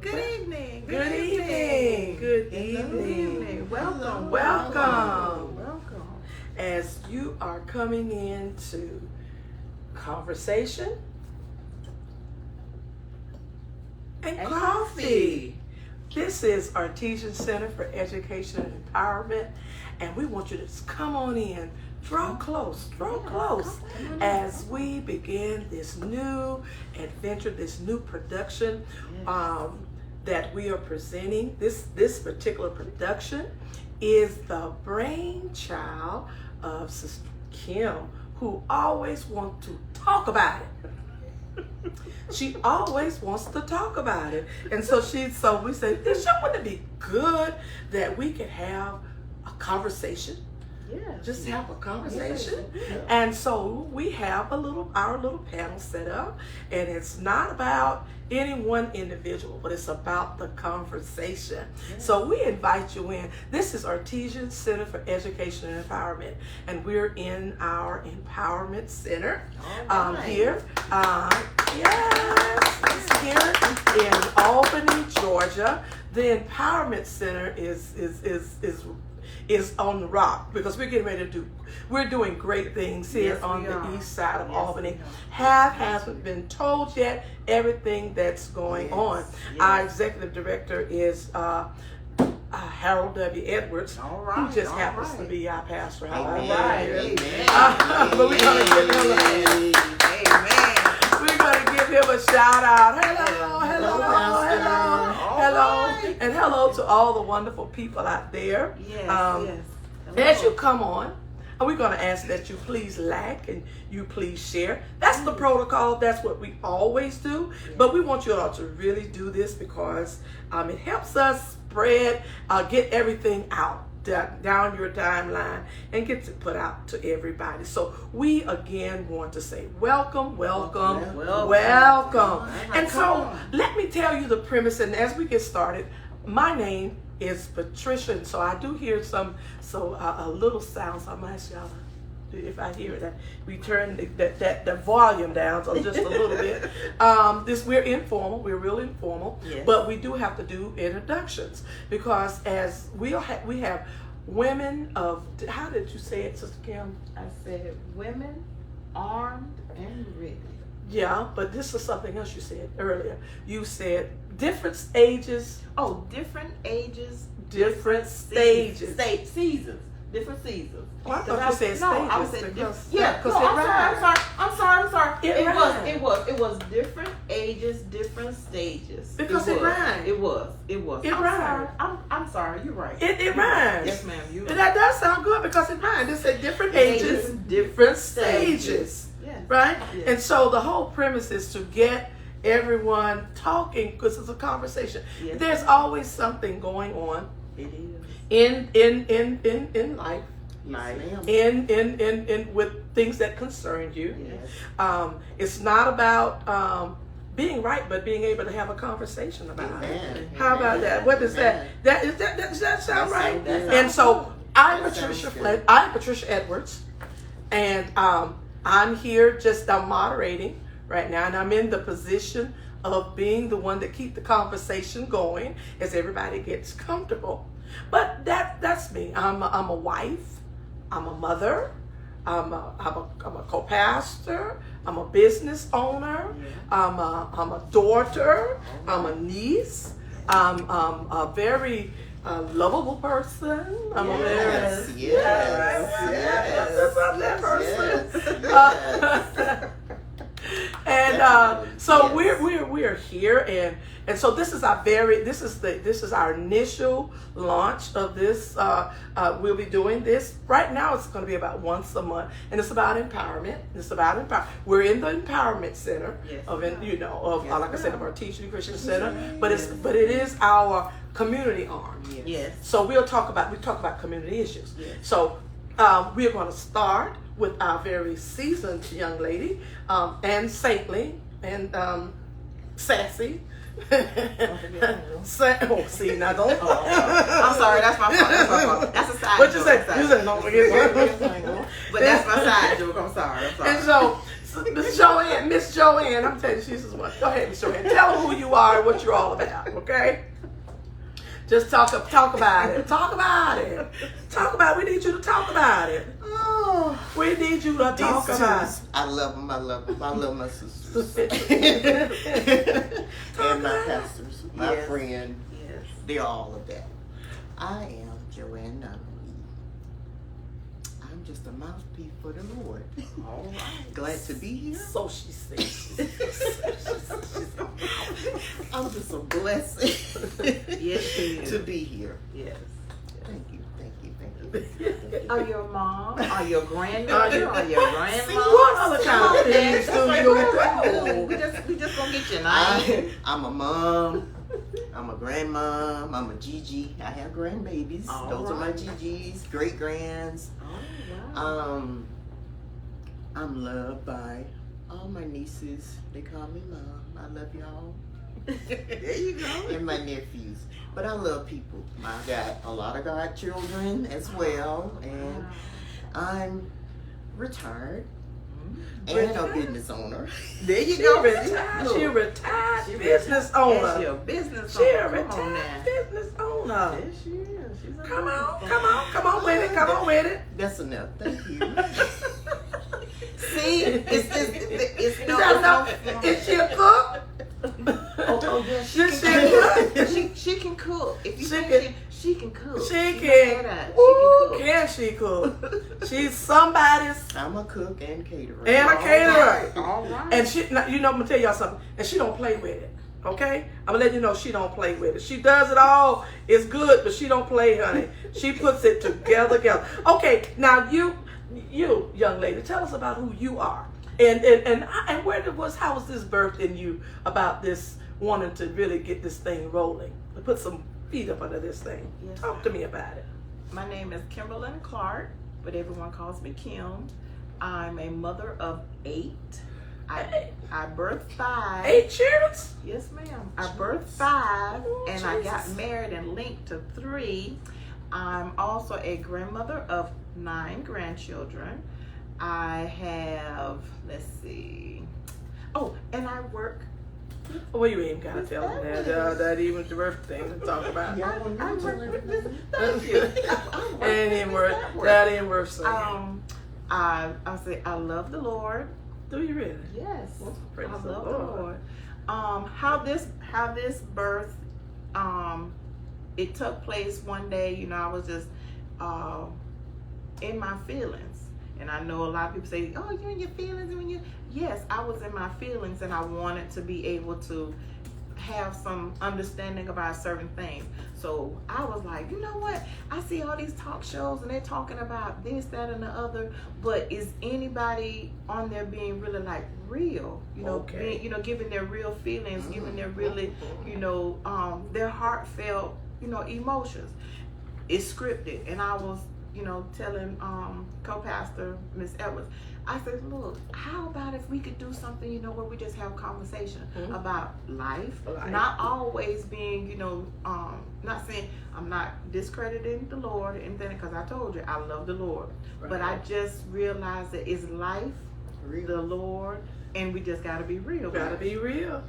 Good evening. Good evening. Good evening. Welcome. As you are coming into Conversation and Coffee. This is Artesian Center for Education and Empowerment, and we want you to just come on in, draw close as we begin this new adventure, this new production that we are presenting. This particular production is the brainchild of Sister Kim, who always wants to talk about it. She always wants to talk about it. And so we say, wouldn't it be good that we could have a conversation? Yeah. Just have a conversation. Yeah. And so we have our little panel set up, and it's not about any one individual, but it's about the conversation. Yeah. So we invite you in. This is Artesian Center for Education and Empowerment, and we're in our Empowerment Center here. Yes, it's here in Albany, Georgia. The Empowerment Center is on the rock, because we're getting ready to we're doing great things here on the east side of Albany. Hasn't been told yet everything that's going on. Our executive director is Harold W. Edwards, who just happens to be our pastor. Amen. But we're going to give him we're going to give him a shout out. Hello, and hello to all the wonderful people out there. As you come on, and we're going to ask that you please like and you please share. That's the protocol. That's what we always do. But we want you all to really do this because it helps us spread, get everything out down your timeline and get to put out to everybody. So we again want to say welcome. And so let me tell you the premise, and as we get started, my name is Patricia, and so I do hear a little sound, so I'm gonna ask y'all if I hear that we turn the volume down so just a little bit. We're informal, we're real informal, but we do have to do introductions because as we have women of, how did you say it, Sister Kim? I said women armed and ready. Yeah, but this is something else you said earlier. You said different ages. Oh, different ages, different stages. Seasons. Different seasons. Oh, I thought you said stages. No, I was saying because I'm sorry. It was different ages, different stages. Because it rhymed. It was. It rhymed. I'm sorry. You're right. It rhymes. Yes, ma'am. You. That does sound good because it rhymed. It said different ages, different stages. Yes. Right. Yes. And so the whole premise is to get everyone talking because it's a conversation. Yes. There's always something going on. It is. In life. Yes, in with things that concern you. Yes. It's not about being right, but being able to have a conversation about it. How about that? What does that? Does that sound right? And so I'm Patricia Edwards, and I'm here I'm moderating right now, and I'm in the position of being the one that keep the conversation going as everybody gets comfortable. But that's me. I'm a wife. I'm a mother. I'm a co-pastor. I'm a business owner. I'm a daughter. I'm a niece. I'm a very lovable person. I'm a very person. And so we're here, and so this is our initial launch of this. We'll be doing this right now. It's going to be about once a month, and it's about empowerment. We're in the Empowerment Center like I said, of our Teaching Christian Center, but it is our community arm. Yes. So we talk about community issues. Yes. So we're going to start with our very seasoned young lady, and saintly, and sassy. See, now don't. I'm sorry, that's my fault. That's a side What joke. you say? You said don't forget. But that's my side joke. I'm sorry. And so Miss Joanne, I'm telling you, she's the one. Go ahead, Miss Joanne. Tell them who you are and what you're all about, okay? Just talk about it. Talk about it. We need you to talk about it. Oh, we need you to talk about it. I love them. I love my sisters. And my pastors, my friend. Yes. They're all of that. I am Joanne Nunn. I'm just a mouthpiece for the Lord. All right. Glad to be here. So she says. I'm just a blessing Yes, she is. to be here. Yes. Thank you. Are you a mom? Are you a granddaughter? Are you a grandma? What other kind of things do you do? We just gonna get your name. I'm a mom. I'm a grandmom. I'm a Gigi. I have grandbabies. All Those are my right. Gigis, great grands. Oh wow. I'm loved by all my nieces. They call me mom. I love y'all. There you go. And my nephews. But I love people. I got a lot of godchildren as well. And I'm retired. And a business owner. There you She go. retired. She a retired business owner. Yes, you're a business She owner. a Come on retired now. business owner. Yes, she is. She's a Come on business with it. Come on with it. That's enough. Thank you. See, it's Is that enough? Is she a cook? Oh yes, She can she can cook. If you She think can- she can cook. She She can. can Ooh, cook. can she cook? She's somebody's I'm a cook and caterer. and a All caterer. right, all right. And she, now, you know, I'm gonna tell y'all something. And she don't play with it. Okay, I'm gonna let you know she don't play with it. She does it all. It's good, but she don't play, honey. She puts it together. Okay, now you young lady, tell us about who you are, and how was this birthed in you about this wanting to really get this thing rolling, to put some feet up under this thing. Yes. Talk to me about it. My name is Kimberlyn Clark, but everyone calls me Kim. I'm a mother of 8. I birthed 5. 8 children. Yes, ma'am. I birthed 5, Oh, and I got Jesus. married and linked to 3. I'm also a grandmother of 9 grandchildren. I have, let's see. Oh, and I work. Well, you ain't gotta tell them that even the birth thing to talk about. Y'all want I me to work tell with everybody? this. Thank you. That ain't worth saying. I say I love the Lord. Do you really? Yes, Praise I the love the Lord. Lord. How this birth, it took place one day. You know, I was just in my feelings, and I know a lot of people say, "Oh, you're in your feelings," and when you, yes, I was in my feelings, and I wanted to be able to have some understanding about certain things. So I was like, you know what? I see all these talk shows and they're talking about this, that, and the other, but is anybody on there being really like real? You know, Okay. being, giving their real feelings, giving their really, their heartfelt, emotions. It's scripted, and I was, telling co-pastor Miss Edwards, I said, look, how about if we could do something, where we just have conversation about life, not always being, not saying I'm not discrediting the Lord and then, because I told you I love the Lord, but I just realized that it's life, the Lord, and we just got to be real. Gotta be real.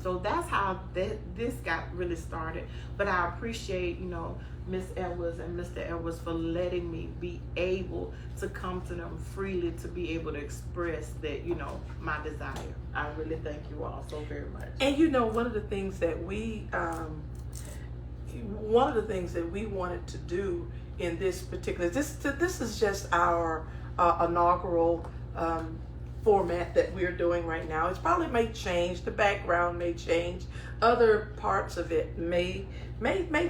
So that's how this got really started. But I appreciate, Miss Edwards and Mr. Edwards for letting me be able to come to them freely to be able to express that, my desire. I really thank you all so very much. And one of the things that we wanted to do in this particular, this is just our inaugural format that we're doing right now. It's probably may change. The background may change. Other parts of it may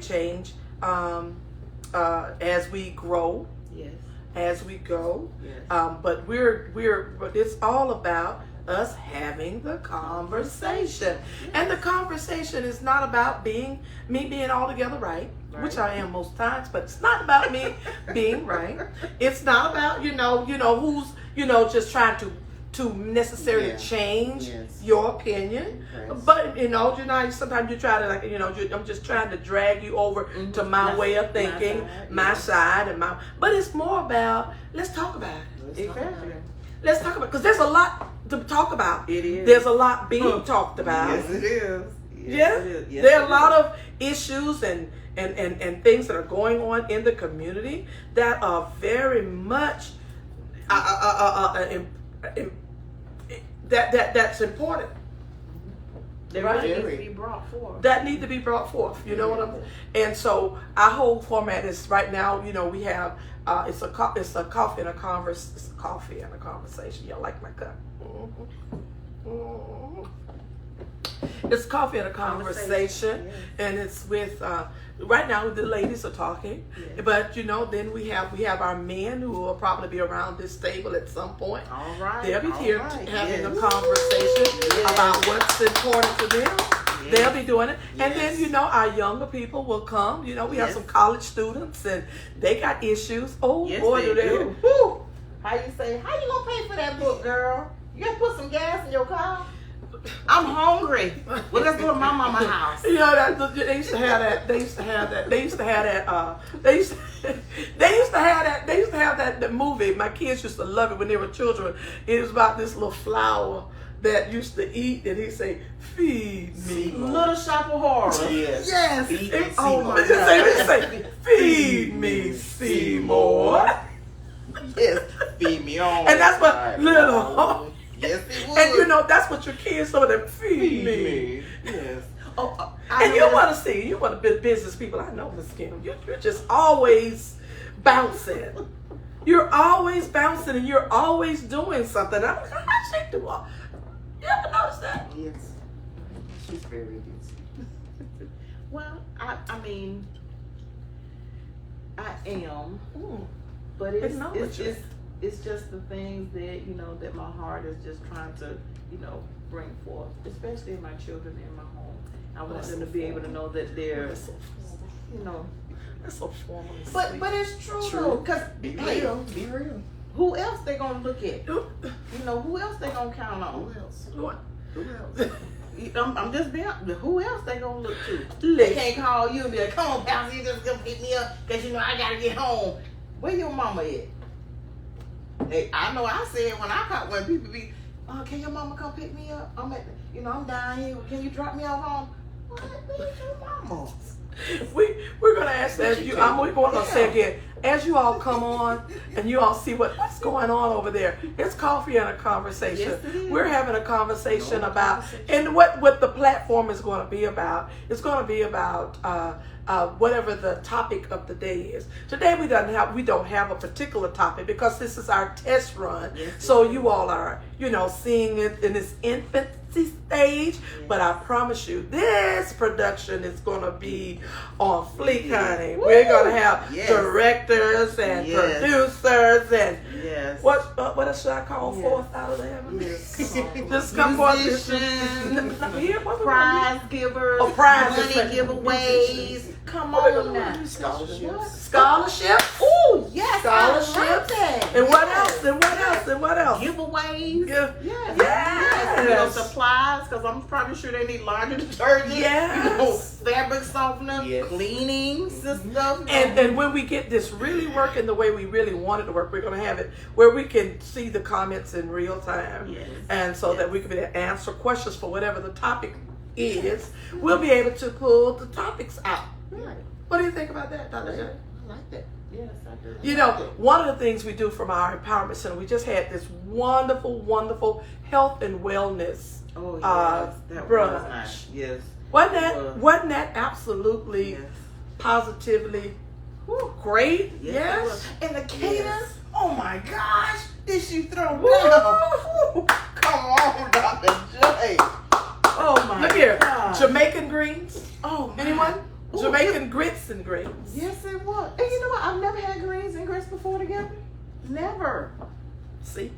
change as we grow. Yes. As we go. Yes. But it's all about us having the conversation. And the conversation is not about me being altogether right, which I am most times, but it's not about me being right. It's not about, who's, just trying to necessarily change your opinion. But sometimes you try to I'm just trying to drag you over to my way of thinking, my side, but it's more about, let's talk about it. Exactly. Let's talk about, because there's a lot to talk about. It is. There's a lot being talked about. Yes, it is. Yes, it is. Yes, there are a lot of issues and things that are going on in the community that are very much that's important. They Right. really need to be brought forth. That need to be brought forth. You know what I'm saying? And so our whole format is right now. You know, we have it's a coffee and a conversation. Y'all like my cup? It's coffee and a conversation, Yes. and it's with right now the ladies are talking, Yes. but you know then we have our men who will probably be around this table at some point. All right. They'll be all here right. having Yes. a conversation Yes. about what's important to them. Yes. They'll be doing it, and then Yes. you know our younger people will come. You know we have Yes. some college students and they got issues. Oh Yes, boy, they do they! do. Whew. How you say? How you gonna pay for that book, girl? You gotta put some gas in your car. I'm hungry. Well, let's go to my mama's house. You know that they used to have that. They used to have that. They used to have that. They used to have that. The movie. My kids used to love it when they were children. It was about this little flower that used to eat, and he say, "Feed me." Little Shop of Horrors. Yes. Yes. Feed me, Oh my Seymour. God. They say, "Feed me, Seymour." Yes. Feed me on. And that's what Right. little. Yes, it would. And you know that's what your kids some of them feed me. Yes. Oh, And you want to see, you want to be business people. I know, Miss Kim. You're just always bouncing. You're always bouncing, and you're always doing something. I'm like, how she do all? You ever notice that? Yes. She's very busy. Well, I mean, I am, Mm. but it's Acknowledge it. it's just the things that that my heart is just trying to bring forth, especially in my children in my home. I want them to be able to know that they're That's so formal. That's so formal. and But sweet. it's true True. though, cause Be hey, real. Be real. who else they gonna look at? Who else they gonna count on? Who else? What? Who else? I'm just being. Who else they gonna look to? They Listen. can't call you and be like, "Come on, Pastor, you just come pick me up because I gotta get home." Where your mama at? Hey, I know I said when people be, "Can your mama come pick me up? I'm at, I'm down here. Can you drop me off home?" What? Where's your mama? We're gonna ask that you. We're gonna say again, as you all come on and you all see what's going on over there. It's coffee and a conversation. Yes, it is. We're having a conversation about, and what the platform is going to be about. It's going to be about whatever the topic of the day is. Today we don't have a particular topic because this is our test run. Yes, So you all are seeing it in its infancy stage. Yes. But I promise you, this production is going to be on fleek, honey. Woo! We're going to have Yes. directors and Yes. producers and Yes. what else should I call Yes. forth out of there? Yes. Just come forth. Musicians, Here, what we gonna prize givers, Oh, prizes. money giveaways. Come on now. Scholarships. Scholarship. Oh yes, Scholarships. I love that. And what Yes. else? And what else? And what else? Giveaways. Yeah. Yes. Yes. Supplies, because I'm probably sure they need laundry detergent. Yes. Fabric softener, Yes. cleanings and stuff. And when we get this really working the way we really want it to work, we're going to have it where we can see the comments in real time. Yes. And so that Yes. we can be able to answer questions for whatever the topic is. We'll be able to pull the topics out. Right. What do you think about that, Dr. J? I like that. Yes, I do. You know, one of the things we do from our empowerment center, we just had this wonderful, wonderful health and wellness. Oh yes, that brunch. was nice. Yes. Wasn't that absolutely Yes. positively great? Yes. Yes. it was. And the caters. Yes. Oh my gosh! Did you throw down? Woo! Come on, Dr. J. Oh my Look here, God. Jamaican greens. Oh my. Anyone? Ooh, Jamaican grits and greens. Yes, it was. And you know what? I've never had greens and grits before together. Never. See?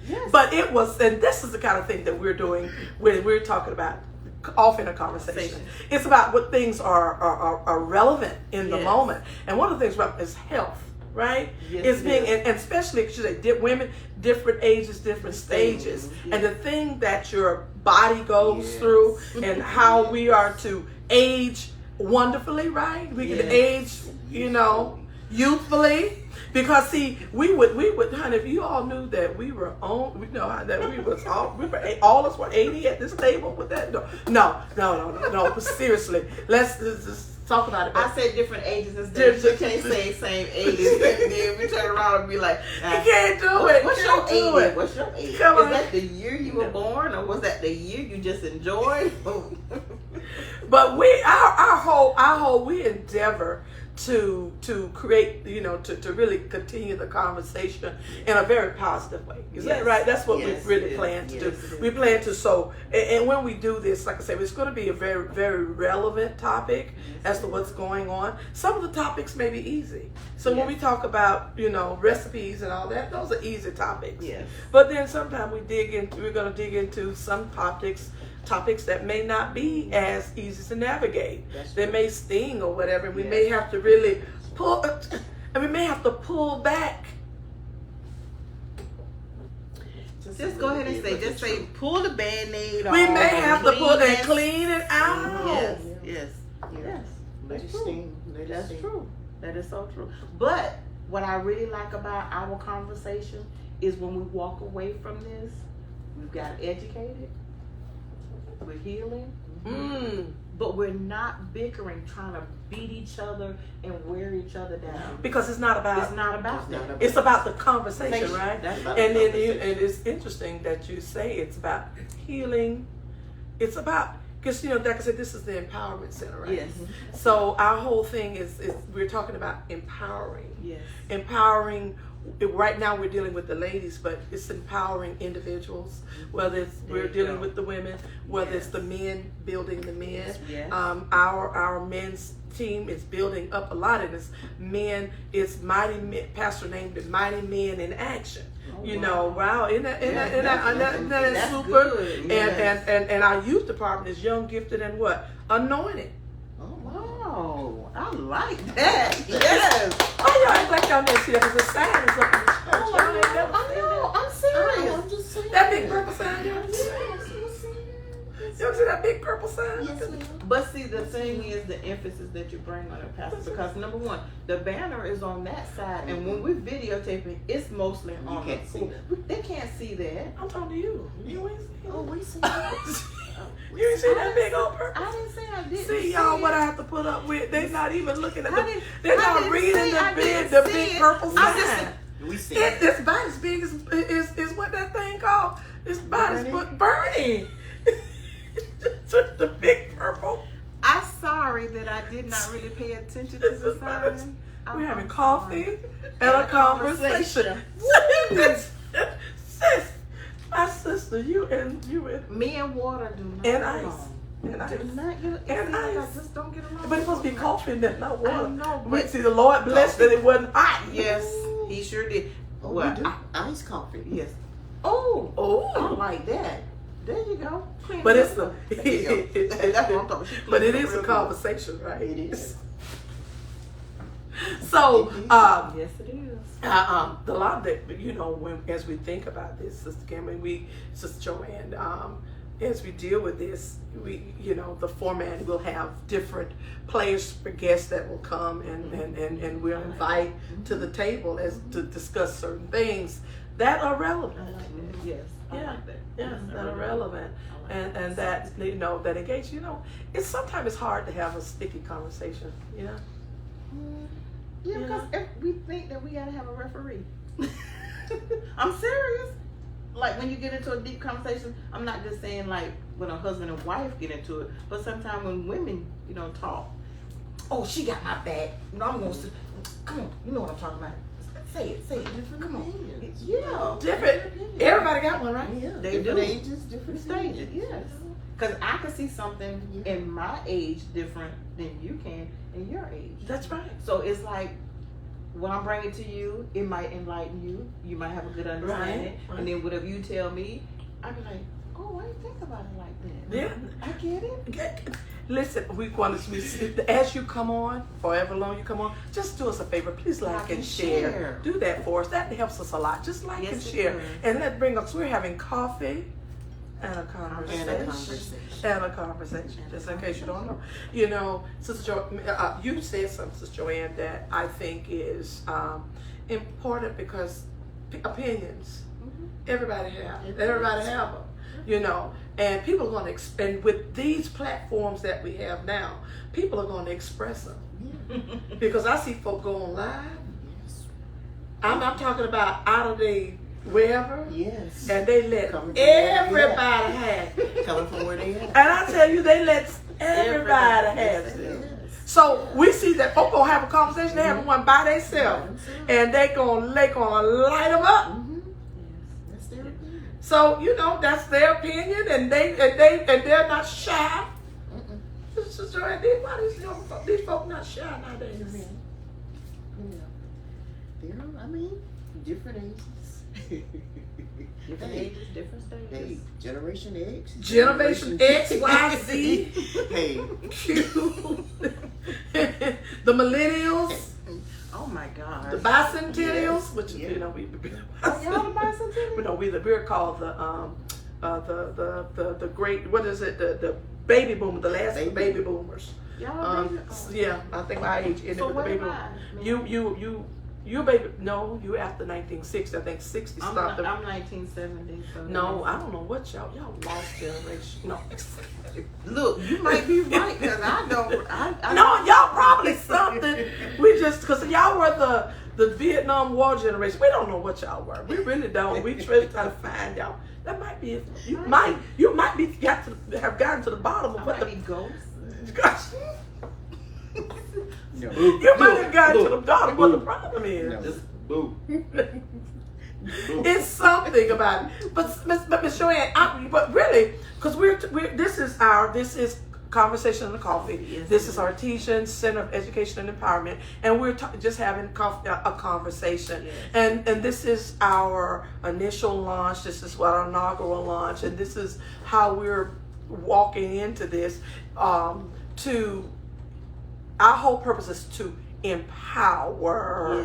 Yes. But it was, and this is the kind of thing that we're doing when we're talking about often a conversation. It's about what things are relevant in the Yes. moment. And one of the things about is health, right? Yes, It's it being, is. and especially women, different ages, different stages. Stages, And the thing that your body goes Yes. through and how we are to age wonderfully, right? We can Yes. age, youthfully. Because see, we would, honey, if you all knew that we were on, we know that we was all of us were 80 at this table with that. No. But seriously, let's just talk about it. I said different ages instead. You can't say same ages. And then we turn around and be like, you can't do it. What's your age? What's your age? Come on. Is that the year you were born, or was that the year you just enjoyed? But our whole we endeavor to create, to really continue the conversation in a very positive way. Is that right? That's what we really plan to do. We plan to, so, and when we do this, like I said, it's going to be a very, very relevant topic as to what's going on. Some of the topics may be easy. So when we talk about, recipes and all that, those are easy topics. Yes. But then sometimes we're going to dig into some topics that may not be as easy to navigate. They may sting or whatever. We may have to really pull, and we may have to pull back. Just go ahead and say, pull the bandaid off. We may have to pull and clean it out. Yes. That's true. That's true. That is so true. But what I really like about our conversation is when we walk away from this, we've got educated. We're healing, but we're not bickering, trying to beat each other and wear each other down. Because it's not about that. It's about the conversation, right? And it's interesting that you say it's about healing. It's about, because like I said, this is the empowerment center, right? Yes. So our whole thing is we're talking about empowering. Yes. Empowering. Right now we're dealing with the ladies, but it's empowering individuals, whether it's we're dealing with the women, whether it's the men building the men. Yes. Our men's team is building up a lot of this. Men, it's mighty men, pastor named it Mighty Men in Action. Wow, isn't that super? Good. And our youth department is young, gifted, and what? Anointed. Oh, I like that. Yes. Oh, y'all act like y'all never see that because the sign is up in the church. Y'all ain't never seen that. I'm serious. I'm just saying. That big purple sign, y'all see that? You ever see that big purple sign? Yes, ma'am. But see, the thing is the emphasis that you bring on it, Pastor, because number one, the banner is on that side, and when we're videotaping, it's mostly on can't see that. They can't see that. I'm talking to you. You ain't seen Oh, we see that. You ain't see that big old purple? I didn't say I didn't. See, y'all, what I have to put up with? They're not even looking at they're I not didn't reading say I the didn't big see it. purple I sign. We see it. It's about as big is what that thing called. It's about as burning. The big purple. I'm sorry that I did not really pay attention to the sign. We're having coffee and a conversation. Sis, my sister, you and Me and water do not and get ice. along. And ice. Do not get And I ice. just don't get along. But it's supposed to be coffee and then not water. I know, We but- see the Lord blessed that it wasn't hot. Yes, he sure did. Oh, Well, we do. Iced coffee. Yes. Oh, I Oh. like that. There you go. Clean But it it's up. the There you go. That's what I'm talking about. but it is a Real good. conversation, right? It is. So, Yes, it is. the lot that when as we think about this, Sister Cameron, Sister Joanne, as we deal with this, the format will have different players for guests that will come and we'll invite to the table as to discuss certain things that are relevant. I like that. Yes. I Yeah. like that. Yes, that are relevant. And that that engage. It's sometimes it's hard to have a sticky conversation. Yeah, Yeah. because we think that we gotta have a referee. I'm serious. Like when you get into a deep conversation, I'm not just saying like when a husband and wife get into it, but sometimes when women, talk. Oh, she got my back. I'm gonna say, come on, you know what I'm talking about. Say it. Different Come on. opinions. Yeah. Different. Everybody got one, right? Yeah. They different do. ages, different Stages, stages. yes. Because I can see something in my age different than you can in your age. That's right. So it's like when I bring it to you, it might enlighten you. You might have a good understanding. Right. And then whatever you tell me, I'll be like, oh, I didn't think about it like that. Yeah. I get it. Listen, we want to as you come on, however long you come on, just do us a favor. Please like and share. Do that for us. That helps us a lot. Just like Yes, and it share. does. And let's bring us. We're having coffee and a conversation. And a conversation. And a conversation. Just in case you don't know. Sister Jo, you said something, Sister Joanne, that I think is important because opinions, everybody have them, you know, and people are going to and with these platforms that we have now, people are going to express them. Because I see folk go on live. I'm talking about out of the wherever. Yes. And they let everybody have it. Coming from where they at. And I tell you, they let everybody have it. Yes. So we see that folk gonna have a conversation, they have one by themselves, and they gonna light them up. That's their opinion. So you know that's their opinion, and they're not shy. Sister Andy, why these folk not shy nowadays? They're, I mean, different ages. Different ages, different stages. Hey, Generation X. Generation X, Y, Z. Hey. Q. The millennials. Oh my God. The bicentennials, which you know y'all the bicentennials? No, we're called the great, what is it? The baby boomers, the last of the baby boomers. Y'all Yeah, I think my age ended so with the baby boomers. You baby, no, you after 1960. I think 60 stopped. I'm 1970. So no, I don't know what y'all lost generation. No. Look, you might be right because I don't. I No, y'all probably something. We just because y'all were the Vietnam War generation. We don't know what y'all were. We really don't. We try to find y'all. That might be it. You might be have gotten to the bottom of what the ghosts. No. You might have gotten to the bottom of what the problem is. No. Boo. It's something about it. But Miss Joanne, but really, because this is Conversation and Coffee. Yes, This is Artesian Center of Education and Empowerment, and we're just having a conversation. Yes. And this is our initial launch. This is our inaugural launch, and this is how we're walking into this. Our whole purpose is to empower.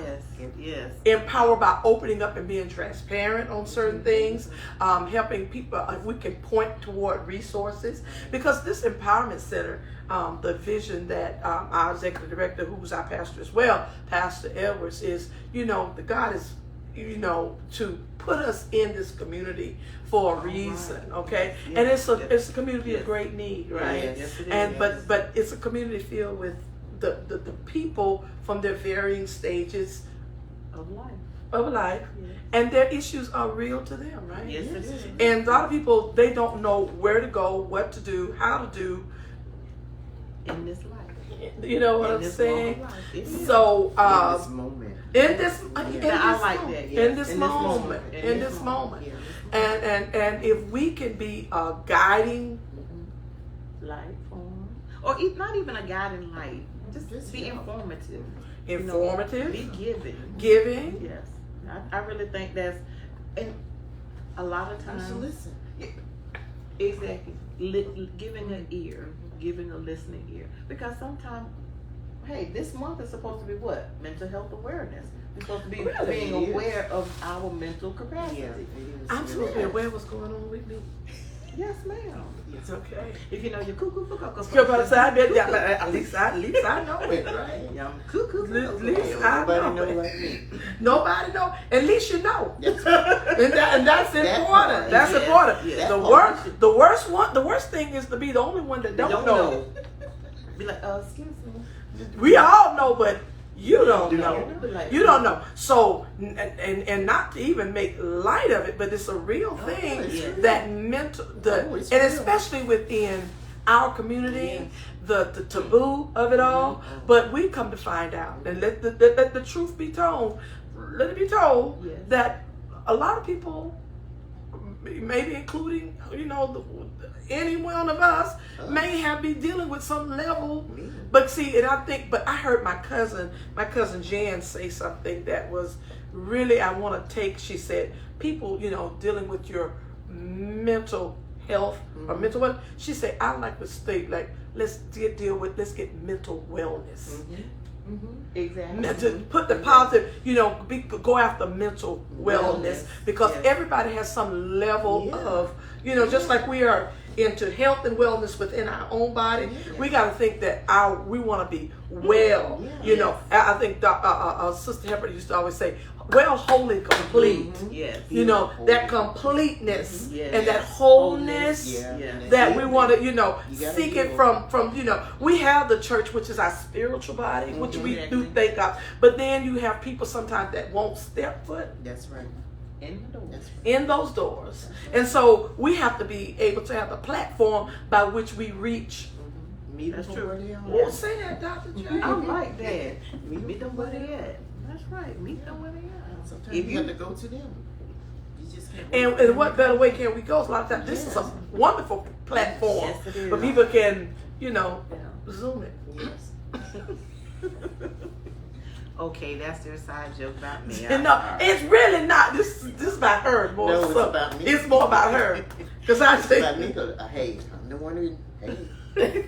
Yes. Empower by opening up and being transparent on certain things, helping people. We can point toward resources because this empowerment center, the vision that our executive director, who's our pastor as well, Pastor Edwards, is the God is to put us in this community for a reason, okay? Yes. And it's a community of great need, right? Yes, it is. And but it's a community filled with the people from their varying stages Of life, Yes. and their issues are real to them, right? Yes, it is. And a lot of people, they don't know where to go, what to do, how to do. In this life. You know what In I'm this saying? moment of life. It is. So in this moment. in this I like that. Yes. in this moment, Yeah. and if we can be a guiding Light form, or not even a guiding light. Just be informative. Be giving. Yes, I really think that's, and a lot of times. Listen. Exactly, giving an ear, giving a listening ear, because sometimes, hey, this month is supposed to be what? Mental health awareness. We're supposed to be being aware of our mental capacity. I'm supposed to be aware of what's going on with me. Yes, ma'am. It's okay. If you know your cuckoo, At least I know it, right? Yeah, cuckoo. At least I Nobody know know it. like me. Nobody know. At least you know. That's And that's important. That's Yes, important. yes. The worst thing is to be the only one that don't know. Be like, excuse me. We all know, but you don't know. Like, You don't know. So, and not to even make light of it, but it's a real thing yes. that mental, it's and real. especially within our community, Yes. the taboo of it all. But we come to find out, and let the truth be told. Let it be told Yes. that a lot of people, maybe including any one of us, may have been dealing with some level. But see, and I heard my cousin Jan say something that was really, I want to take. She said, people, dealing with your mental health or mental health. She said, I like to state, like, let's get mental wellness. Exactly. To put the positive, go after mental wellness, because Yes. everybody has some level of, just like we are into health and wellness within our own body. Yes. We got to think that we want to be well. Yes. You know, I think Sister Hepburn used to always say, well, wholly complete. Yes. You know, that completeness Yes. and that wholeness Yeah. that we want to, you know, You gotta seek it do from, you know, we have the church, which is our spiritual body, which we do thank God. But then you have people sometimes that won't step foot That's right. That's right. in those doors. And so we have to be able to have a platform by which we reach. Meet That's them true. where they are. Oh, say that, Dr. J. I like that. Meet them where they at. That's right. Meet them where they at. Sometimes If you you have to go to them. You just can't And what better way can we go? A lot of times, this is a wonderful platform Yes, it is. where people can, you know, Yeah. Zoom it. Yes. Okay, that's their side joke about me. And no, it's really not. This is about her more. No, it's so about me. It's more about her. Because I It's say, about me, 'cause, hey, I'm the one who, hey,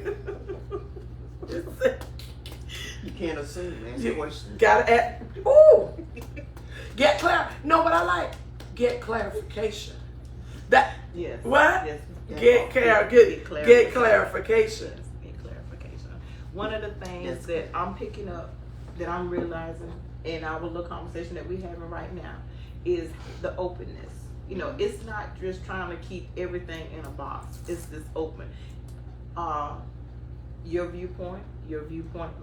you can't assume. Ask You questions. gotta add. Ooh, get No, but I like get clarification. That Yes. what? Yes. Get clarification. Get clarification. One of the things Yes. that I'm picking up, that I'm realizing in our little conversation that we're having right now, is the openness. You know, it's not just trying to keep everything in a box. It's this open. Your viewpoint,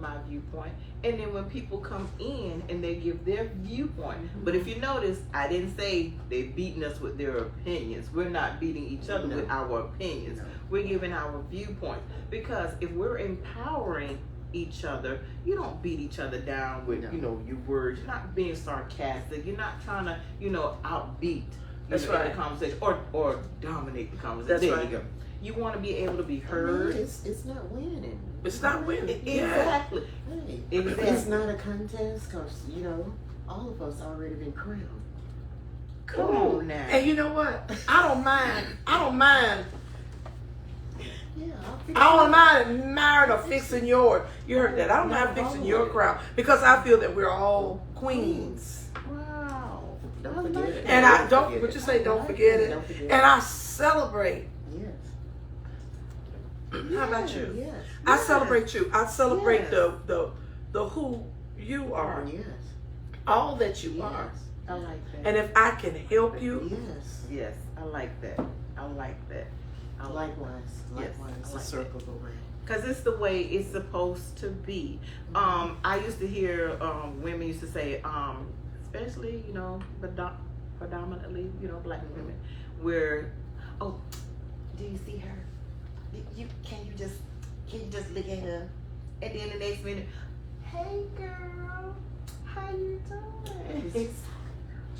my viewpoint. And then when people come in and they give their viewpoint. But if you notice, I didn't say they're beating us with their opinions. We're not beating each other with our opinions. No. We're giving our viewpoint. Because if we're empowering each other, you don't beat each other down with, No. you know, your words. You're not being sarcastic. You're not trying to, you know, outbeat That's the right. conversation or dominate the conversation. That's There right. you go. You want to be able to be I mean, heard. it's not winning. It's not winning. Yeah. Exactly. Hey, Exactly. it's not a contest because, you know, all of us already been crowned. Come on now. And you know what? I don't mind. Yeah, I don't mind marrying or fixing your. You heard that? I don't mind fixing your crown because I feel that we're all queens. Wow. Don't forget it. And I don't. forget What it. you say? Don't forget it. Don't forget And I celebrate. Yes. How about you? Yes. I celebrate you. I celebrate Yes. the who you are, Yes. all that you Yes. are. I like that. And if I can help you, Yes. Yes, I like that. I like that. I like Likewise. Yes, Likewise. I A like circle go round. because it's the way it's supposed to be. I used to hear women used to say, especially, you know, predominantly, you know, black women, where, oh, do you see her? Can you just look at her? And then the next minute, hey girl, how you doing?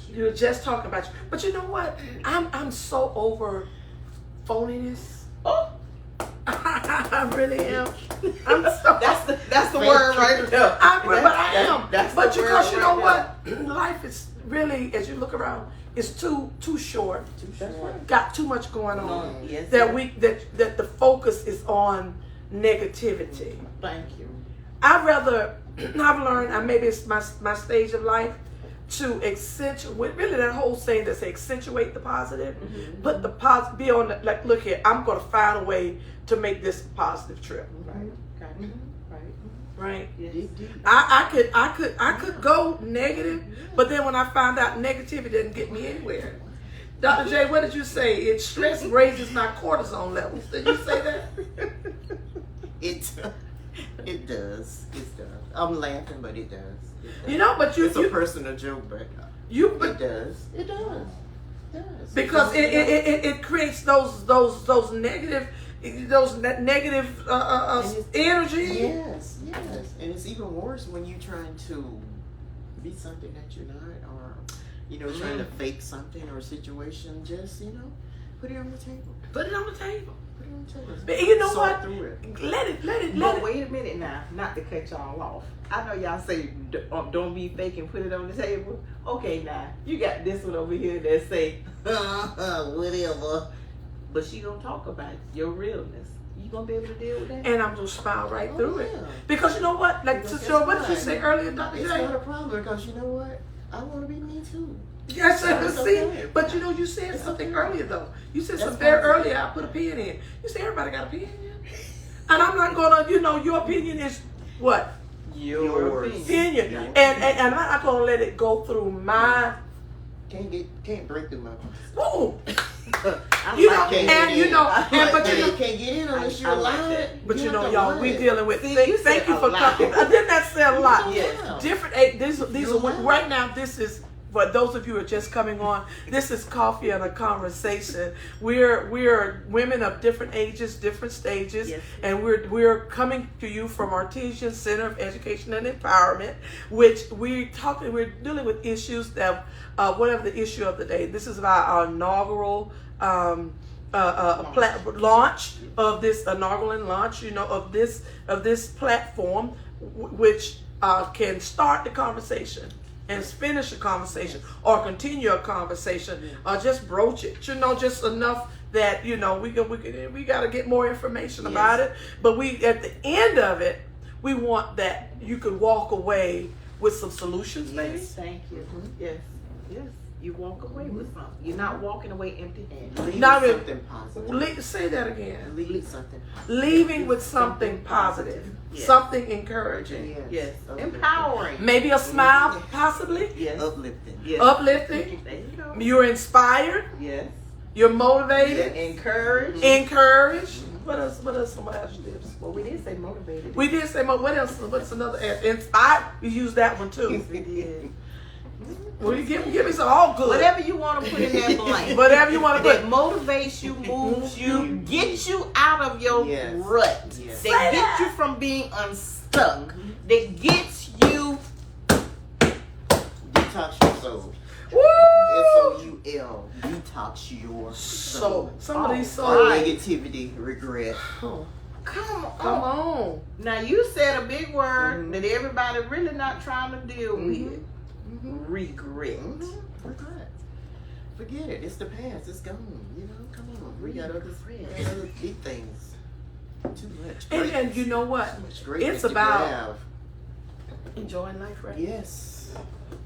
you're just talking about you. But you know what? I'm so over phoniness. Oh, I really am. I'm so. that's the word right there. But I am. That's But the because word you know right what? Life is really, as you look around, it's too short. That's right. Got too much going on. Yes. That the focus is on negativity. Thank you. I've learned, maybe it's my stage of life, to accentuate, really that whole saying that say accentuate the positive, put the positive, be on the, like, look here, I'm going to find a way to make this a positive trip. Right. Okay. Right? Yes. I could go negative, but then when I found out negativity didn't get me anywhere. Dr. J, what did you say? It stress raises my cortisone levels. Did you say that? It does. It does. I'm laughing, but it does. It does. You know, but it's a personal joke, but it does. It does. It does. Because it creates those negative energy. Yes, and it's even worse when you're trying to be something that you're not, or trying to fake something or a situation. Just put it on the table. Put it on the table. Put it on the table. But you know Sort what? through it. Let it. But wait a minute now, not to cut y'all off. I know y'all say don't be fake and put it on the table. Okay, now you got this one over here that say whatever, but she gonna talk about your realness. You gonna be able to deal with that? And I'm gonna smile right through it. Yeah. Because you know what? Like, Because Sister, what guess did you what? say earlier, Dr. It's J? not a problem because you know what? I want to be me too. Yes, That's see, okay. but you said something earlier though. You said That's something very fine. earlier. I put a pen in. You said everybody got a pen in, and I'm not gonna. Your opinion is what? Yours. Opinion, Yours. and I'm not gonna let it go through my. Can't break through my. Whoa. Can't and get in. but You can't get in unless you're alive. But y'all, we dealing with. See, Thank you you said for a lot. coming. I did not say a lot. Yeah. Different. These You're are allowed. right now. This is. For those of you who are just coming on, this is Coffee and a Conversation. We're women of different ages, different stages, Yes. and we're coming to you from Artesian Center of Education and Empowerment, which we're dealing with issues that whatever the issue of the day. This is about our inaugural launch of this inaugural launch, of this platform, which can start the conversation and finish a conversation or continue a conversation or just broach it, just enough that we got to get more information about it, but we at the end of it we want that you could walk away with some solutions, maybe. Yes, thank you. Yes. You walk away with something. You're not walking away empty-handed. Leave Not with really. something positive. Say that again. Leave something positive. Leaving with something positive, Yes. something encouraging, Yes. Uplifting. Empowering. maybe a smile, possibly Yes. Uplifting. Yes. uplifting. There you go. You're inspired. Yes. You're motivated. Encouraged. Encouraged. What else? Some adjectives? Well, we did say motivated. We did say what else? What's another adjective? Inspired. We use that one too. Yes, we did. Well, you give me some all good. Whatever you want to put in that blank. Whatever you want to That put. motivates you, moves you, gets you out of your Yes. rut. Yes. Say That that. gets you from being unstuck. That gets you. Detox your soul. Woo! SOUL. Detox your So soul. some of these All songs. negativity, regret. Oh, Come on. come on. Now you said a big word that everybody really not trying to deal with. Regret. Regret. Forget it. It's the past. It's gone. Come on. We got other big things. Too much. And you know what? Too much greatness It's to about grab. enjoying life, right? Yes.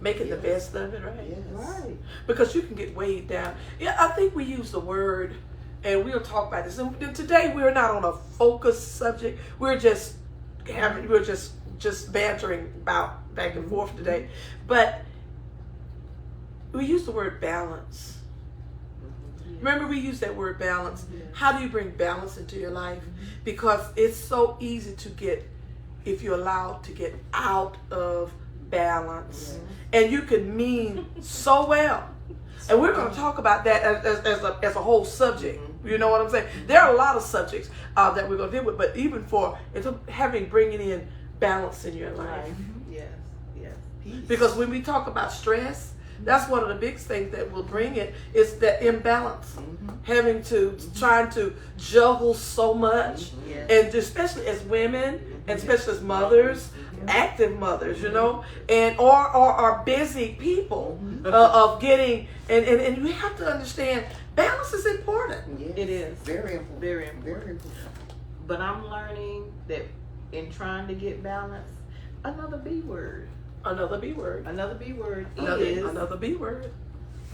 Making the best of it, right? Yes. Right. Because you can get weighed down. Yeah, I think we use the word, and we'll talk about this. And today we're not on a focused subject. We're just bantering about back and forth today. But we use the word balance. Remember, we use that word balance. How do you bring balance into your life? Because it's so easy to get, if you're allowed to get out of balance. And you can mean so well. And we're going to talk about that as a whole subject. You know what I'm saying? There are a lot of subjects that we're going to deal with, but even for bringing in balance in your life. Yes. Peace. Because when we talk about stress, that's one of the big things that will bring it is that imbalance. Trying to juggle so much, Yes. and especially as women, and especially as mothers, active mothers, and or busy people of getting, and we have to understand balance is important. Yes. It is. Very important. Very important. Very important. But I'm learning that in trying to get balance, another B word. Another B word. Another B word Another is B word.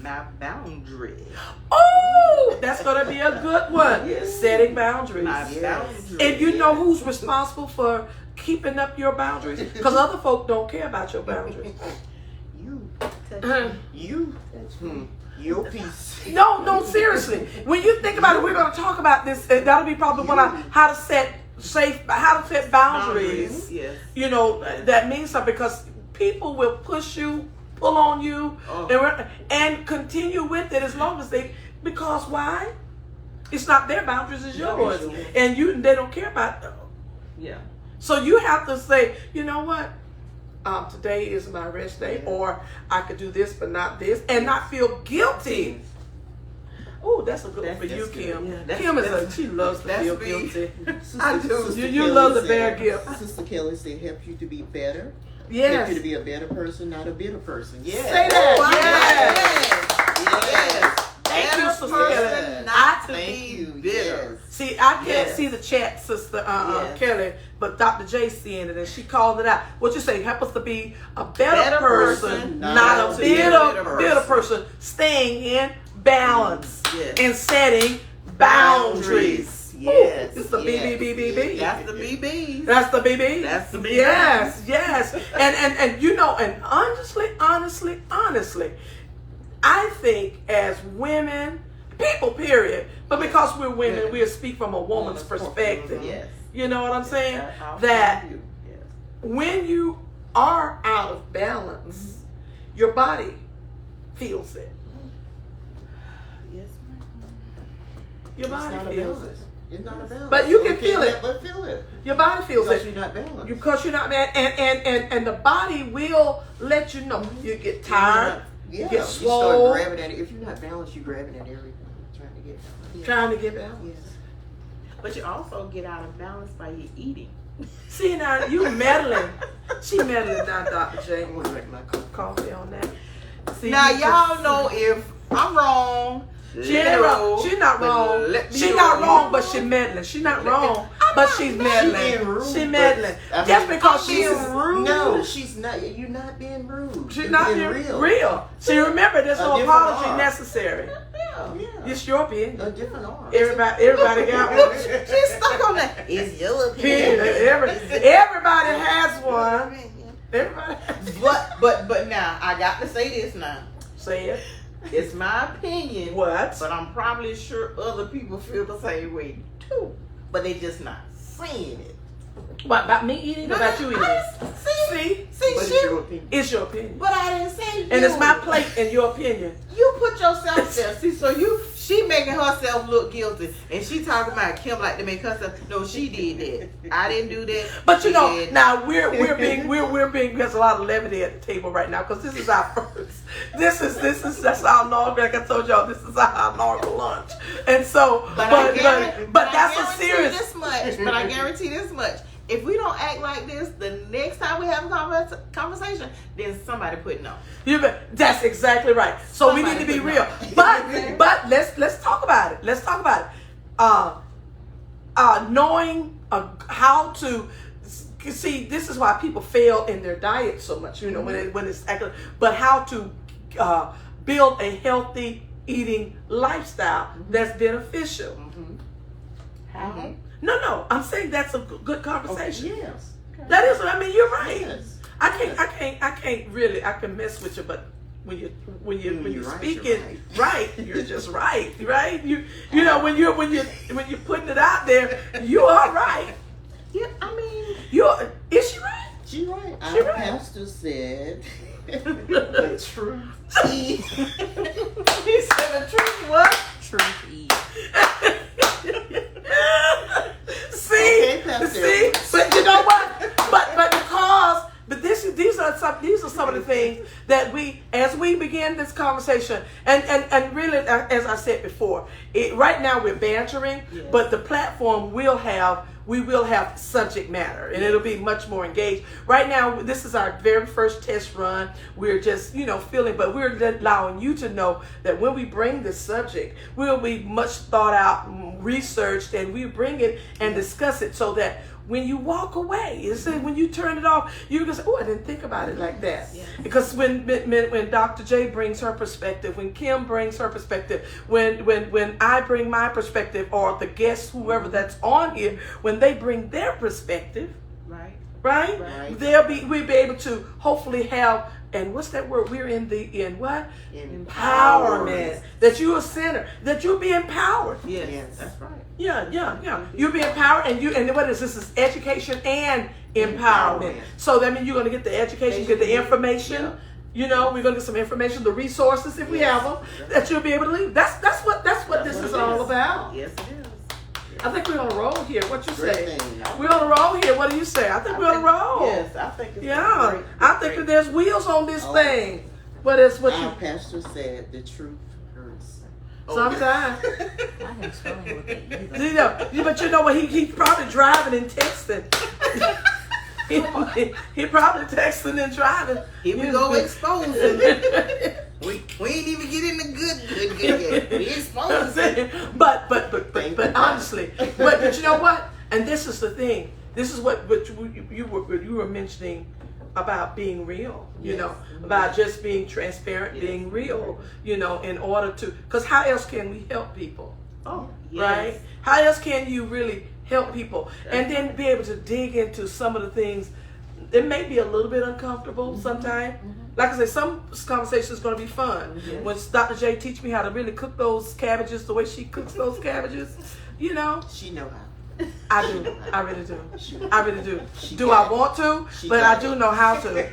my boundary. Oh, that's gonna be a good one. Yes. Setting boundaries. My Yes. boundary. And you know who's responsible for keeping up your boundaries? Because other folk don't care about your boundaries. You. Your peace. No, seriously. When you think about it, we're going to talk about this, and that'll be probably one on how to set boundaries. Yes. That means something because people will pull on you, and continue with it as long as because why? It's not their boundaries, it's yours. And they don't care about them. Yeah. So you have to say, you know what? Today is my rest day, or I could do this but not this, and not feel guilty. Oh, that's a good one for you, Kim. Yeah, Kim she loves to feel me. guilty. I do. You love the bear gift. Sister Kelly said, help you to be better. Yes. Help you to be a better person, not a bitter person. Yes. Say that. Yes. Thank you, Sister person Kelly. not to Thank be you. bitter. Yes. See, I can't Yes. see the chat, Sister Yes. Kelly, but Dr. J seeing it, and she called it out. What you say? Help us to be a better person, not a bitter person. Staying in balance Yes. and setting boundaries. Yes. It's the yes. BBBBB. That's the BBs. That's the BB. That's the BB. Yes, yes. And you know, and honestly, I think as women, people, period, but because we're women, we'll speak from a woman's perspective. Yes. You know what I'm saying? I'll That tell you. Yes. when you are out of balance, your body feels it. Yes, ma'am. Your It's body not a feels balance. it. It's not a balance. But you can feel it. But feel it. Your body feels Because it. you're not balanced. Because you're not man, and the body will let you know. You get tired, Yeah. you get You swole, start grabbing at it. If you're not balanced, you're grabbing at everything, trying to get balance. trying to get balance. Yes. But you also get out of balance by your eating. See now, you meddling. She meddling now, Dr. J. I'm gonna make my Coffee on that. See, Now you y'all just- know if I'm wrong. She ain't wrong. She's not but wrong. let me She's know. not wrong, but she's meddling. She's not wrong, but she's being meddling. rude, She's but- meddling. I mean, Just because I'm she's being rude. No, she's not. You're not being rude. she's You're not being being real. See, remember, there's A no different apology arm. necessary. Yeah. It's your opinion. A different arm. Everybody got one. She's stuck on that. It's your Period. opinion. Everybody has one. Everybody has But now I got to say this now. Say it. It's my opinion. What? But I'm probably sure other people feel the same way too. But they just not saying it. What, about me eating or about you eating? See? See, But she, it's your opinion. It's your opinion. but I didn't say you. And it's my plate and your opinion. You put yourself there. See, so she making herself look guilty, and she talking about Kim like to make herself. No, she did that. I didn't do that. But you She know, did. now we're being there's a lot of levity at the table right now because this is our first. This is that's our normal. Like I told y'all, this is our normal lunch. And so, but I that's a guarantee serious. This much, but I guarantee this much. If we don't act like this, the next time we have a conversation, then somebody putting on. That's exactly right. So we need to be real. But let's talk about it. Let's talk about it. Knowing how to see, this is why people fail in their diet so much. You know, when it's actually, but how to build a healthy eating lifestyle that's beneficial. How? No, I'm saying that's a good conversation. Yes. That is, I mean, you're right. Yes. I can't really. I can mess with you, but when you're you're right, speaking you're right, you're just right. You know when you're putting it out there, you are right. Yeah, I mean, Is she right? She right. She Our right. pastor said the truth he said the truth was truth eat. See, but you know what? But these are some of the things that as we begin this conversation, and really, as I said before, right now we're bantering, Yes. but the platform we will have subject matter, and it'll be much more engaged. Right now, this is our very first test run. We're just, feeling, but we're allowing you to know that when we bring this subject, we'll be much thought out, researched, and we bring it and discuss it so that when you walk away, when you turn it off, you can say, "Oh, I didn't think about it like that." Yes. Because when Dr. J brings her perspective, when Kim brings her perspective, when I bring my perspective, or the guests, whoever that's on here, when they bring their perspective, right? Right. We'll be able to hopefully have, and what's that word? We're in what? Empowerment. That you're a sinner. That you'll be empowered. Yes, that's right. Yeah. You'll be empowered, and what is this? Is education and empowerment. So that means you're going to get the education, get the information. Yeah. We're going to get some information, the resources if we have them, that you'll be able to leave. That's what this is all about. Yes, it is. I think we're on a roll here. What you Great say? thing. We're on a roll here. What do you say? I think we're on a roll. Yes, I think it's Yeah, great. I think that there's wheels on this thing. But it's what Our you pastor said the truth hurts. sometimes. I didn't struggle with that either. But you know what? He's probably driving and texting. he probably texting and driving. Here we go exposing. We ain't even getting the good yet. We ain't supposed to. But honestly, but you know what? And this is the thing. This is what you were mentioning about being real. You know, about just being transparent, being real. You know, in order to, because how else can we help people? Oh, yes. Right? How else can you really help people? And then be able to dig into some of the things. It may be a little bit uncomfortable sometimes. Like I say, some conversations are going to be fun. When Dr. J teach me how to really cook those cabbages the way she cooks those cabbages, you know. She know how. I do. I really do. I really do. Do I want to? But I do know how to.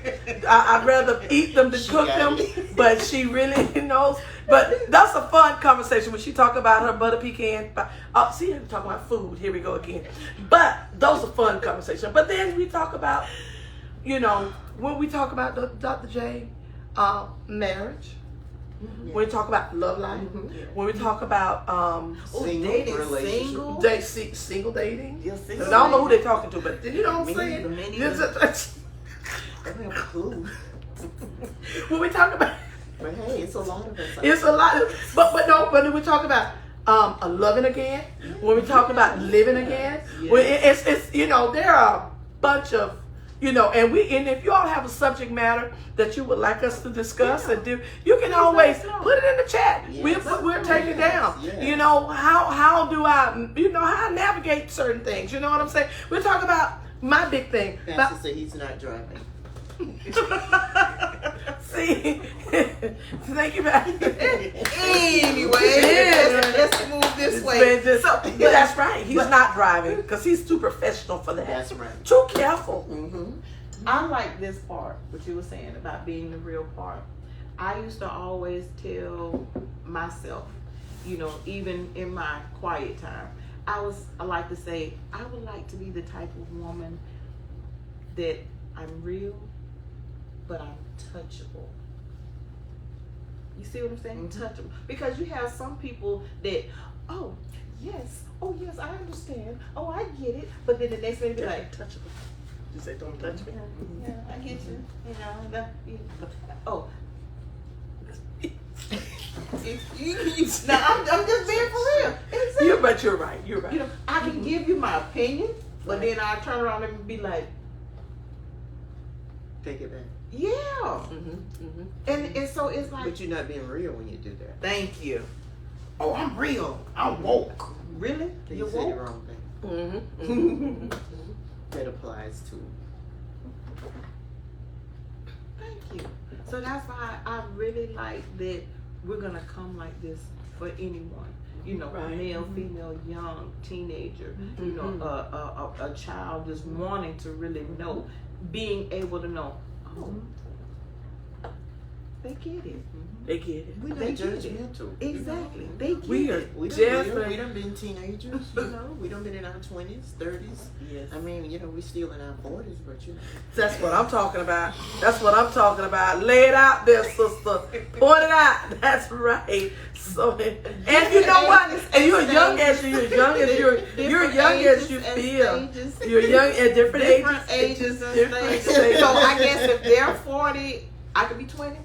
I'd rather eat them than cook them. But she really knows. But that's a fun conversation when she talk about her butter pecan. See, I'm talking about food. Here we go again. But those are fun conversations. But then we talk about, you know, when we talk about Dr. J, marriage. When we talk about love life, when we talk about Dating relationship. single dating, Single I don't know who they're talking to, but you know what I'm saying? I don't have a clue. When we talk about, But hey, it's a lot of us. it's a lot, but when we talk about loving again, when we talk about living again, when it's you know, there are a bunch of, you know, and if you all have a subject matter that you would like us to discuss and do, you can always put it in the chat. We'll take it down. Yes. You know, how do I, you know, how I navigate certain things. You know what I'm saying? We'll talk about my big thing. Pastor said he's not driving. See, thank you, man. Anyway, let's move this way. But that's right. He's not driving because he's too professional for that. That's right. Too careful. I like this part, what you were saying about being the real part. I used to always tell myself, you know, even in my quiet time, I like to say, I would like to be the type of woman that I'm real, but I'm touchable. You see what I'm saying? Touchable. Because you have some people that, oh yes, I understand. Oh, I get it. But then the next minute be like, touchable. You say, don't touch me. Yeah, I get you. You know, oh. Now I'm just being for real. Exactly. But you're right. You're right. You know, I can give you my opinion, but then I turn around and be like, Take it back. yeah. And so it's like, But you're not being real when you do that. thank you. Oh, I'm real. I'm woke. Really? You You're said the woke? wrong thing. That applies to. Thank you. So that's why I really like that we're gonna come like this for anyone. You know, male, female, young, teenager. You know, a child just wanting to really know, being able to know. Oh, they get it. They get it. We're not They get it. judgmental. Exactly. They get We are it. We just done been teenagers, you know. We done been in our 20s, 30s. Yes. I mean, you know, we still in our 40s, but you know. That's what I'm talking about. That's what I'm talking about. Lay it out there, sister. Point it out. That's right. So, and you know what? And you're young as you feel. You're young at different ages and Different stages. stages. So I guess if they're 40, I could be 20.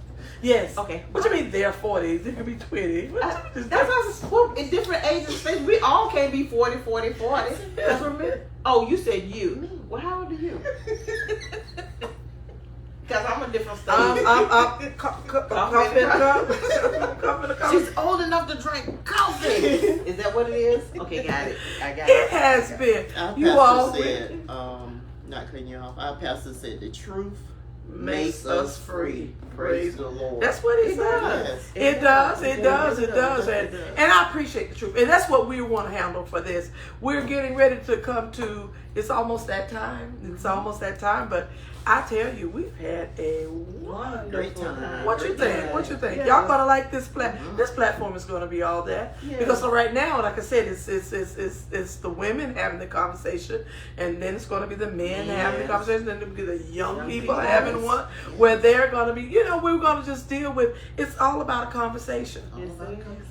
Yes. Okay. What you mean they're 40? They could be 20. That's how in different ages. We all can't be 40. That's what I meant. Oh, you said you. Well, how old are you? Because I'm a different stage. Coffee. She's old enough to drink coffee. Is that what it is? Okay, got it. I got it. It has been. Our You all pastor said, not cutting you off, our pastor said the truth makes us free. Praise the Lord. That's what he says. It does. And I appreciate the truth. And that's what we want to handle for this. We're getting ready to come to, it's almost that time. But I tell you, we've had a Great time. What you think? Yeah. Y'all gonna like this platform? This platform is gonna be all that because right now, like I said, it's the women having the conversation, and then it's gonna be the men having the conversation, and then it'll be the young people having one where they're gonna be. You know, we're gonna just deal with. It's all about a conversation.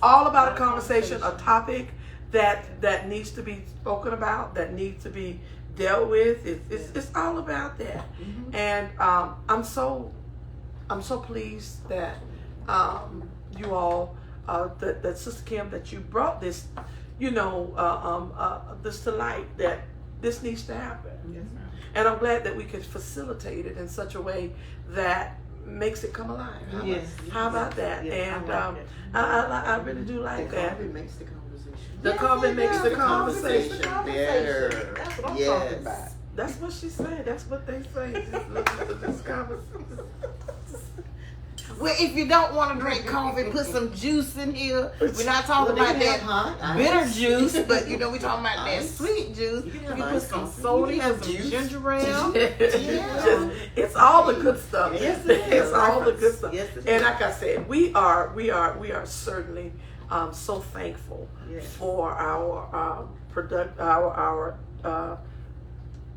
All about a conversation, a topic that needs to be spoken about, that needs to be dealt with. It's all about that. And I'm so pleased that you all, that Sister Kim, that you brought this, this to light, that this needs to happen. Yes, ma'am. And I'm glad that we could facilitate it in such a way that makes it come alive. Yes. How about that? Yes, And I like it. I really do The like that. coffee makes the conversation. The coffee makes the conversation better. That's what I'm Yes. talking about. That's what she said. That's what they say. Just listen to this conversation. Well, if you don't want to drink coffee, put some juice in here. We're not talking Well, about they can that have hot bitter ice. juice, but we're talking about that Ice. sweet juice. You can You have can put ice some coffee. soda, You can have some juice. ginger ale. It's all the good stuff. Yes, it is. It's all the good stuff. Yes, it is. And like I said, we are certainly so thankful Yes. for our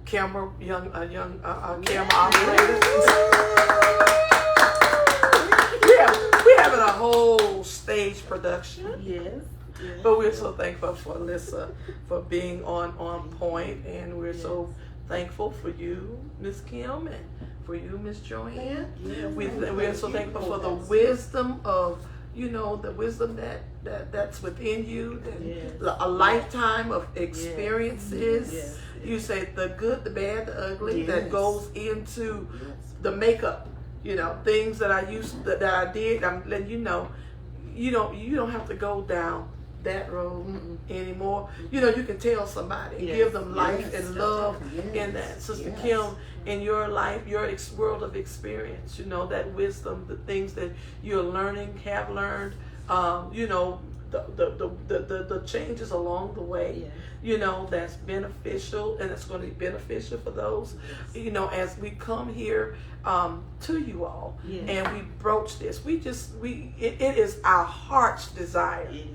camera camera operators. We're having a whole stage production. Yes. But we're so thankful for Alyssa for being on point, and we're so thankful for you, Miss Kim, and for you, Miss Joanne. Yes. We're so thankful for the wisdom of, the wisdom that's within you, Yes. a lifetime of experiences. Yes. You say the good, the bad, the ugly Yes. that goes into the makeup. Things that that I did. I'm letting you know, you don't have to go down that road anymore. You can tell somebody, Yes. give them life Yes. and love Yes. in that. Sister Yes. Kim, in your life, your world of experience, that wisdom, the things that you're learning, have learned, the changes along the way, that's beneficial, and it's going to be beneficial for those, as we come here to you all, Yes. and we broach this. It is our heart's desire It is.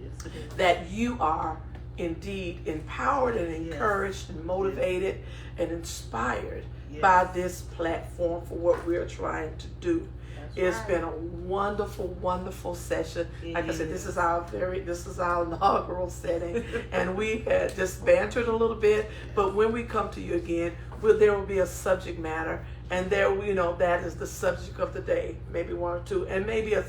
Yes, it is. that you are indeed empowered and encouraged and motivated and inspired by this platform for what we're trying to do. It's been a wonderful, wonderful session. Like I said, this is our inaugural setting, and we had just bantered a little bit. But when we come to you again, there will be a subject matter, and that is the subject of the day, maybe one or two, and maybe a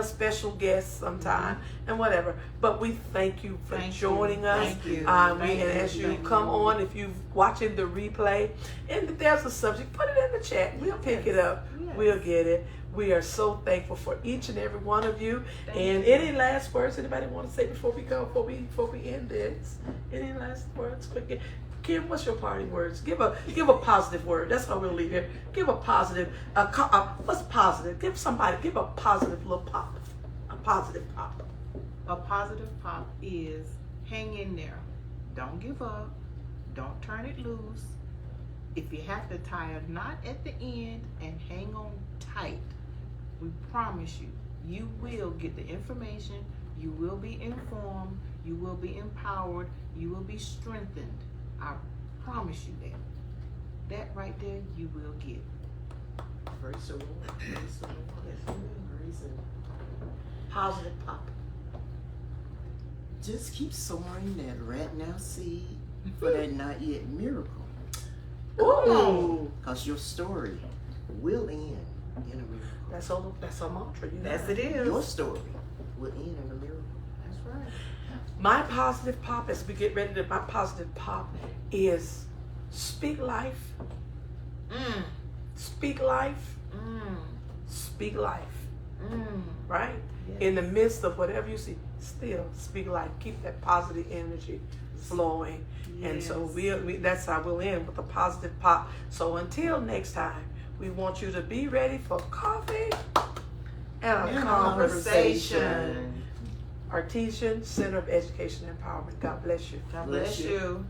special guest sometime, and whatever. But we thank you for joining us. Thank you. And as you come on, if you're watching the replay, and if there's a subject, put it in the chat. We'll pick it up. Yes. We'll get it. We are so thankful for each and every one of you. Any last words anybody want to say before we go? Before we end this? Any last words? Quick. Kim, what's your parting words? Give a positive word. That's how we'll leave here. Give a positive. What's positive? Give a positive little pop. A positive pop. A positive pop is hang in there. Don't give up. Don't turn it loose. If you have to tie a knot at the end and hang on tight, we promise you, you will get the information, you will be informed, you will be empowered, you will be strengthened. I promise you that. That right there, you will get. Praise the Lord. Praise the Lord. Praise the Lord. Positive pop. Just keep sowing that right now seed for that not yet miracle. Ooh. Because your story will end in a miracle. That's a mantra. Yes, it is. Your story will end in a miracle. That's right. My positive pop, as we get ready my positive pop is speak life. Speak life. Speak life. Right? Yes. In the midst of whatever you see, still speak life. Keep that positive energy flowing. And so that's how we'll end with a positive pop. So until next time, we want you to be ready for coffee and a conversation. Artesian Center of Education and Empowerment. God bless you. God bless you.